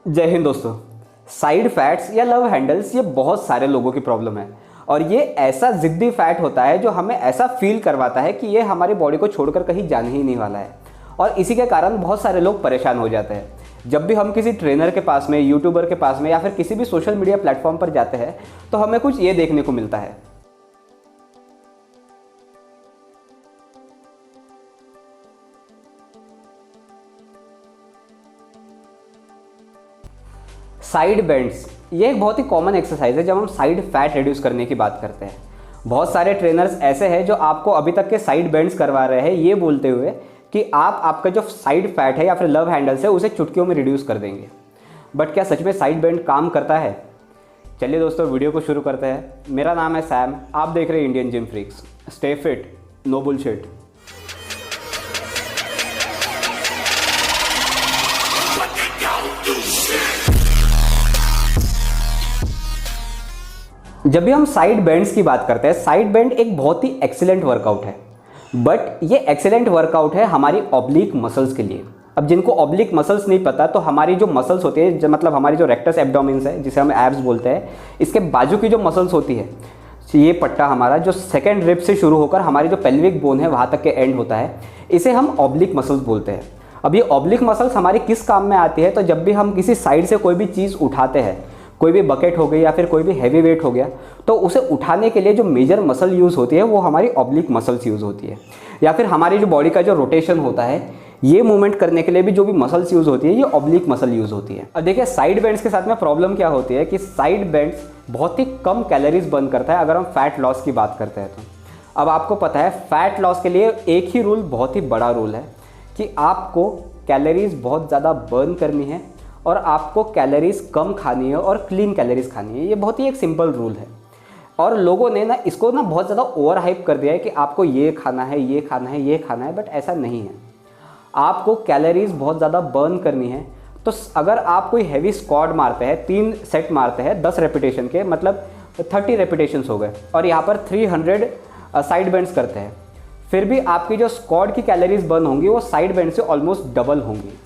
जय हिंद दोस्तों। Side fats या लव हैंडल्स ये बहुत सारे लोगों की प्रॉब्लम है और ये ऐसा ज़िद्दी फैट होता है जो हमें ऐसा फील करवाता है कि ये हमारी बॉडी को छोड़कर कहीं जाने ही नहीं वाला है और इसी के कारण बहुत सारे लोग परेशान हो जाते हैं। जब भी हम किसी ट्रेनर के पास में, यूट्यूबर के पास में या फिर किसी भी सोशल मीडिया प्लेटफॉर्म पर जाते हैं तो हमें कुछ ये देखने को मिलता है। साइड बेंड्स ये एक बहुत ही कॉमन एक्सरसाइज है जब हम साइड फैट रिड्यूस करने की बात करते हैं। बहुत सारे ट्रेनर्स ऐसे हैं जो आपको अभी तक के साइड बेंड्स करवा रहे हैं ये बोलते हुए कि आप आपका जो साइड फैट है या फिर लव हैंडल्स है उसे चुटकियों में रिड्यूस कर देंगे। बट क्या सच में साइड बेंड काम करता है? चलिए दोस्तों, वीडियो को शुरू करते हैं। मेरा नाम है सैम, आप देख रहे हैं Indian gym freaks. Stay fit, no bullshit. जब भी हम साइड बेंड्स की बात करते हैं, साइड बेंड एक बहुत ही एक्सीलेंट वर्कआउट है, बट ये एक्सीलेंट वर्कआउट है हमारी ऑब्लिक मसल्स के लिए। अब जिनको ऑब्लिक मसल्स नहीं पता, तो हमारी जो मसल्स होती है, मतलब हमारी जो रेक्टस एब्डोमिन्स है जिसे हम एब्स बोलते हैं, इसके बाजू की जो मसल्स होती है, ये पट्टा हमारा जो सेकेंड रिब से शुरू होकर हमारी जो पेल्विक बोन है वहाँ तक के एंड होता है, इसे हम ऑब्लिक मसल्स बोलते हैं। अब ये ऑब्लिक मसल्स हमारी किस काम में आती है? तो जब भी हम किसी साइड से कोई भी चीज़ उठाते हैं, कोई भी बकेट हो गई या फिर कोई भी हैवी वेट हो गया, तो उसे उठाने के लिए जो मेजर मसल यूज़ होती है वो हमारी ऑब्लिक मसल्स यूज़ होती है। या फिर हमारी जो बॉडी का जो रोटेशन होता है, ये मूवमेंट करने के लिए भी जो भी मसल्स यूज़ होती है ये ऑब्लिक मसल यूज़ होती है। अब देखिए, साइड बेंड्स के साथ में प्रॉब्लम क्या होती है कि साइड बेंड्स बहुत ही कम कैलोरीज बर्न करता है अगर हम फैट लॉस की बात करते हैं तो। अब आपको पता है, फैट लॉस के लिए एक ही रूल, बहुत ही बड़ा रूल है कि आपको कैलोरीज बहुत ज़्यादा बर्न करनी है और आपको कैलोरीज कम खानी है और क्लीन कैलोरीज खानी है। ये बहुत ही एक सिंपल रूल है और लोगों ने ना इसको ना बहुत ज़्यादा ओवर हाइप कर दिया है कि आपको ये खाना है, ये खाना है, ये खाना है, बट ऐसा नहीं है। आपको कैलोरीज बहुत ज़्यादा बर्न करनी है। तो अगर आप कोई हैवी स्क्वाड मारते हैं, 3 सेट मारते हैं 10 रेपिटेशन के, मतलब 30 रेपिटेशंस हो गए, और यहाँ पर 300 साइड बेंड्स करते हैं, फिर भी आपकी जो स्क्वाड की कैलोरीज बर्न होंगी वो साइड बेंड से ऑलमोस्ट डबल होंगी।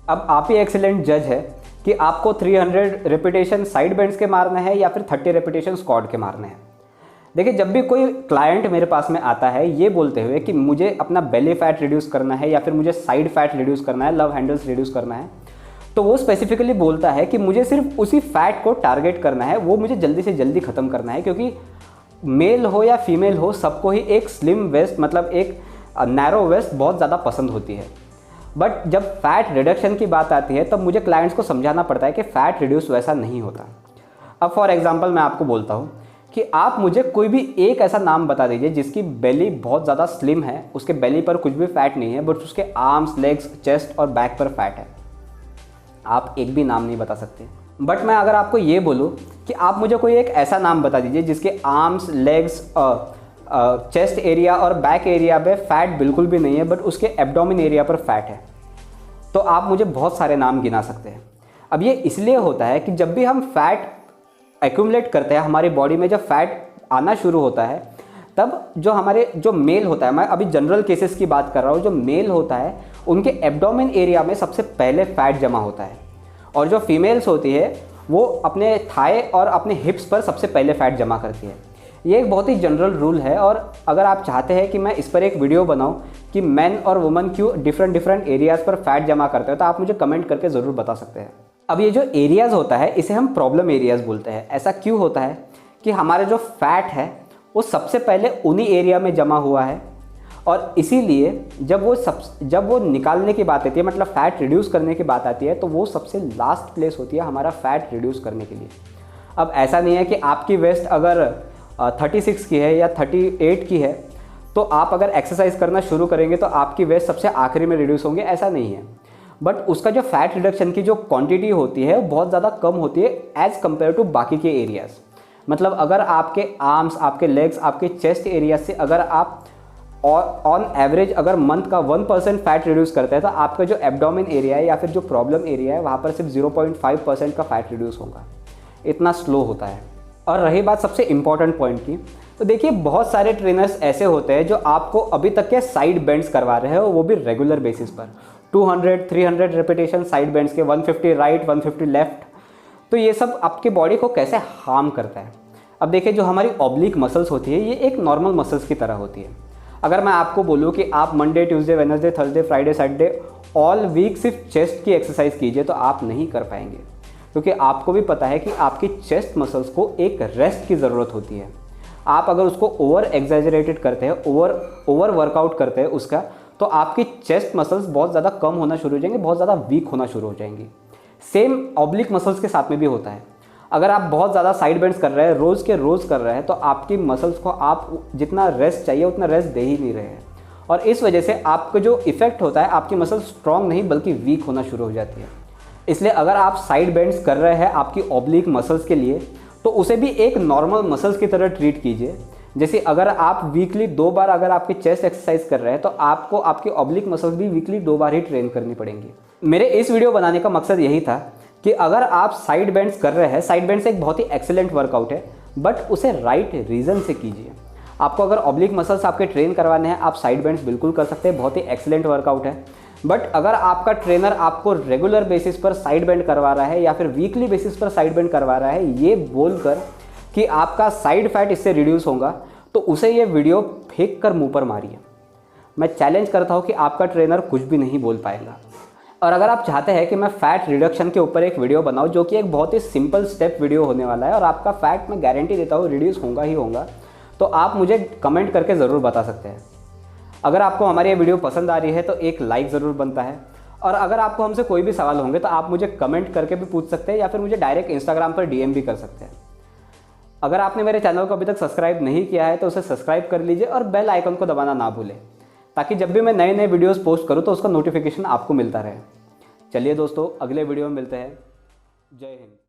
अब आप ही एक्सीलेंट जज है कि आपको 300 रेपिटेशन साइड बेंड्स के मारने हैं या फिर 30 रेपिटेशन स्क्वाड के मारने हैं। देखिए, जब भी कोई क्लाइंट मेरे पास में आता है ये बोलते हुए कि मुझे अपना बेली फैट रिड्यूस करना है या फिर मुझे साइड फैट रिड्यूस करना है, लव हैंडल्स रिड्यूस करना है, तो वो स्पेसिफिकली बोलता है कि मुझे सिर्फ उसी फैट को टारगेट करना है, वो मुझे जल्दी से जल्दी ख़त्म करना है। क्योंकि मेल हो या फीमेल हो, सबको ही एक स्लिम वेस्ट, मतलब एक नैरो वेस्ट बहुत ज़्यादा पसंद होती है। बट जब फैट रिडक्शन की बात आती है तब मुझे क्लाइंट्स को समझाना पड़ता है कि फ़ैट रिड्यूस वैसा नहीं होता। अब फॉर एग्जांपल मैं आपको बोलता हूँ कि आप मुझे कोई भी एक ऐसा नाम बता दीजिए जिसकी बेली बहुत ज़्यादा स्लिम है, उसके बेली पर कुछ भी फैट नहीं है, बट उसके आर्म्स, लेग्स, चेस्ट और बैक पर फैट है। आप एक भी नाम नहीं बता सकते। बट मैं अगर आपको ये बोलूँ कि आप मुझे कोई एक ऐसा नाम बता दीजिए जिसके आर्म्स, लेग्स, चेस्ट एरिया और बैक एरिया पे फैट बिल्कुल भी नहीं है, बट उसके एब्डोमिन एरिया पर फैट है, तो आप मुझे बहुत सारे नाम गिना सकते हैं। अब ये इसलिए होता है कि जब भी हम फैट एक्यूमुलेट करते हैं हमारी बॉडी में, जब फैट आना शुरू होता है, तब जो हमारे जो मेल होता है, मैं अभी जनरल केसेस की बात कर रहा हूँ, जो मेल होता है उनके एब्डोमिन एरिया में सबसे पहले फैट जमा होता है, और जो फीमेल्स होती है वो अपने थाई और अपने हिप्स पर सबसे पहले फैट जमा करती है। ये एक बहुत ही जनरल रूल है और अगर आप चाहते हैं कि मैं इस पर एक वीडियो बनाऊं कि मेन और वुमेन क्यों डिफरेंट एरियाज़ पर फैट जमा करते हैं, तो आप मुझे कमेंट करके ज़रूर बता सकते हैं। अब ये जो एरियाज़ होता है इसे हम प्रॉब्लम एरियाज़ बोलते हैं। ऐसा क्यों होता है कि हमारा जो फैट है वो सबसे पहले उन्हीं एरिया में जमा हुआ है, और इसीलिए जब वो निकालने की बात आती है, मतलब फ़ैट रिड्यूस करने की बात आती है, तो वो सबसे लास्ट प्लेस होती है हमारा फ़ैट रिड्यूस करने के लिए। अब ऐसा नहीं है कि आपकी वेस्ट अगर 36 की है या 38 की है तो आप अगर एक्सरसाइज करना शुरू करेंगे तो आपकी वेस्ट सबसे आखिरी में रिड्यूस होंगे, ऐसा नहीं है। बट उसका जो फैट रिडक्शन की जो क्वांटिटी होती है वो बहुत ज़्यादा कम होती है एज़ कम्पेयर टू बाकी के एरियाज़। मतलब अगर आपके आर्म्स, आपके लेग्स, आपके चेस्ट एरिया से अगर आप ऑन एवरेज अगर मंथ का 1% फैट रिड्यूस करते हैं, तो आपका जो एब्डोमिन एरिया है या फिर जो प्रॉब्लम एरिया है वहाँ पर सिर्फ 0.5% का फैट रिड्यूस होगा। इतना स्लो होता है। और रही बात सबसे इम्पॉर्टेंट पॉइंट की, तो देखिए बहुत सारे ट्रेनर्स ऐसे होते हैं जो आपको अभी तक के साइड बेंड्स करवा रहे हैं, वो भी रेगुलर बेसिस पर। 200 300 रेपिटेशन साइड बेंड्स के, 150 राइट 150 लेफ्ट, तो ये सब आपकी बॉडी को कैसे हार्म करता है। अब देखिए, जो हमारी ऑब्लिक मसल्स होती है ये एक नॉर्मल मसल्स की तरह होती है। अगर मैं आपको बोलूँ कि आप Monday Tuesday Wednesday Thursday Friday Saturday all week सिर्फ चेस्ट की एक्सरसाइज कीजिए तो आप नहीं कर पाएंगे, क्योंकि आपको भी पता है कि आपकी चेस्ट मसल्स को एक रेस्ट की ज़रूरत होती है। आप अगर उसको ओवर एग्जैजरेटेड करते हैं, ओवर वर्कआउट करते हैं उसका, तो आपकी चेस्ट मसल्स बहुत ज़्यादा कम होना शुरू हो जाएंगे, बहुत ज़्यादा वीक होना शुरू हो जाएंगी। सेम ऑब्लिक मसल्स के साथ में भी होता है। अगर आप बहुत ज़्यादा साइड बेंड्स कर रहे हैं, रोज़ के रोज़ कर रहे हैं, तो आपकी मसल्स को आप जितना रेस्ट चाहिए उतना रेस्ट दे ही नहीं रहे हैं, और इस वजह से आपका जो इफेक्ट होता है, आपकी मसल्स स्ट्रॉन्ग नहीं बल्कि वीक होना शुरू हो जाती है। इसलिए अगर आप साइड बेंड्स कर रहे हैं आपकी ऑब्लिक मसल्स के लिए, तो उसे भी एक नॉर्मल मसल्स की तरह ट्रीट कीजिए। जैसे अगर आप वीकली 2 बार अगर आपकी चेस्ट एक्सरसाइज कर रहे हैं, तो आपको आपकी ऑब्लिक मसल्स भी वीकली 2 बार ही ट्रेन करनी पड़ेंगी। मेरे इस वीडियो बनाने का मकसद यही था कि अगर आप साइड बेंड्स कर रहे हैं, साइड बेंड्स एक बहुत ही एक्सीलेंट वर्कआउट है, बट उसे राइट रीज़न से कीजिए। आपको अगर ऑब्लिक मसल्स आपके ट्रेन करवाने हैं, आप साइड बेंड्स बिल्कुल कर सकते हैं, बहुत ही एक्सीलेंट वर्कआउट है। बट अगर आपका ट्रेनर आपको रेगुलर बेसिस पर साइड बेंड करवा रहा है या फिर वीकली बेसिस पर साइड बेंड करवा रहा है, ये बोलकर कि आपका साइड फैट इससे रिड्यूस होगा, तो उसे ये वीडियो फेंक कर मुँह पर मारिए। मैं चैलेंज करता हूँ कि आपका ट्रेनर कुछ भी नहीं बोल पाएगा। और अगर आप चाहते हैं कि मैं फ़ैट रिडक्शन के ऊपर एक वीडियो बनाऊँ, जो कि एक बहुत ही सिंपल स्टेप वीडियो होने वाला है, और आपका फ़ैट मैं गारंटी देता हूँ रिड्यूस होगा ही होगा, तो आप मुझे कमेंट करके ज़रूर बता सकते हैं। अगर आपको हमारी ये वीडियो पसंद आ रही है तो एक लाइक ज़रूर बनता है, और अगर आपको हमसे कोई भी सवाल होंगे तो आप मुझे कमेंट करके भी पूछ सकते हैं, या फिर मुझे डायरेक्ट इंस्टाग्राम पर डीएम भी कर सकते हैं। अगर आपने मेरे चैनल को अभी तक सब्सक्राइब नहीं किया है तो उसे सब्सक्राइब कर लीजिए और बेल आइकन को दबाना ना भूलें, ताकि जब भी मैं नए नए वीडियोस पोस्ट करूं तो उसका नोटिफिकेशन आपको मिलता रहे। चलिए दोस्तों, अगले वीडियो में मिलते हैं। जय हिंद।